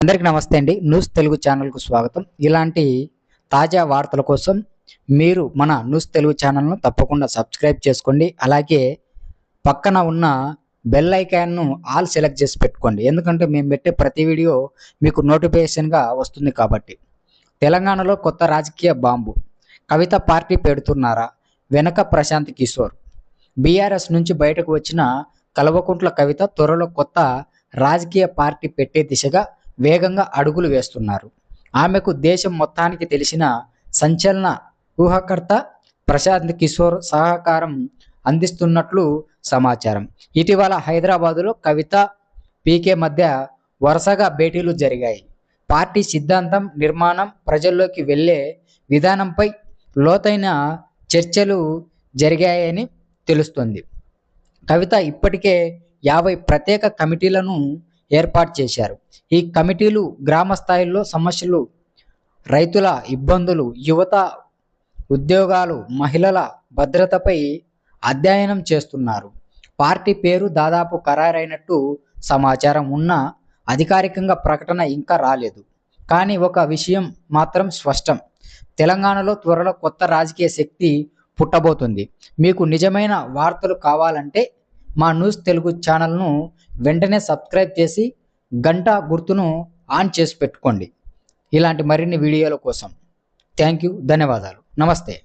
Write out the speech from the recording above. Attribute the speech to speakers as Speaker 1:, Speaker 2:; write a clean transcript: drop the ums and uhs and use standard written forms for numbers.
Speaker 1: అందరికీ నమస్తే అండి. న్యూస్ తెలుగు ఛానల్కు స్వాగతం. ఇలాంటి తాజా వార్తల కోసం మీరు మన న్యూస్ తెలుగు ఛానల్ను తప్పకుండా సబ్స్క్రైబ్ చేసుకోండి. అలాగే పక్కన ఉన్న బెల్ ఐకాన్ను ఆల్ సెలెక్ట్ చేసి పెట్టుకోండి. ఎందుకంటే మేము పెట్టే ప్రతి వీడియో మీకు నోటిఫికేషన్గా వస్తుంది కాబట్టి. తెలంగాణలో కొత్త రాజకీయ బాంబు. కవిత పార్టీ పెడుతున్నారా? వెనక ప్రశాంత్ కిషోర్. బీఆర్ఎస్ నుంచి బయటకు వచ్చిన కల్వకుంట్ల కవిత త్వరలో కొత్త రాజకీయ పార్టీ పెట్టే దిశగా వేగంగా అడుగులు వేస్తున్నారు. ఆమెకు దేశం మొత్తానికి తెలిసిన సంచలన ఊహాకర్త ప్రశాంత్ కిషోర్ సహకారం అందిస్తున్నట్లు సమాచారం. ఇటీవల హైదరాబాదులో కవిత, పీకే మధ్య వరుసగా భేటీలు జరిగాయి. పార్టీ సిద్ధాంతం, నిర్మాణం, ప్రజల్లోకి వెళ్లే విధానంపై లోతైన చర్చలు జరిగాయని తెలుస్తోంది. కవిత ఇప్పటికే 50 ప్రత్యేక కమిటీలను ఏర్పాటు చేశారు. ఈ కమిటీలు గ్రామ స్థాయిలో సమస్యలు, రైతుల ఇబ్బందులు, యువత ఉద్యోగాలు, మహిళల భద్రతపై అధ్యయనం చేస్తున్నారు. పార్టీ పేరు దాదాపు ఖరారైనట్టు సమాచారం ఉన్నా అధికారికంగా ప్రకటన ఇంకా రాలేదు. కానీ ఒక విషయం మాత్రం స్పష్టం. తెలంగాణలో త్వరలో కొత్త రాజకీయ శక్తి పుట్టబోతుంది. మీకు నిజమైన వార్తలు కావాలంటే మా న్యూస్ తెలుగు ఛానల్ను వెంటనే సబ్స్క్రైబ్ చేసి గంట గుర్తును ఆన్ చేసి పెట్టుకోండి. ఇలాంటి మరిన్ని వీడియోల కోసం. Thank you. ధన్యవాదాలు. నమస్తే.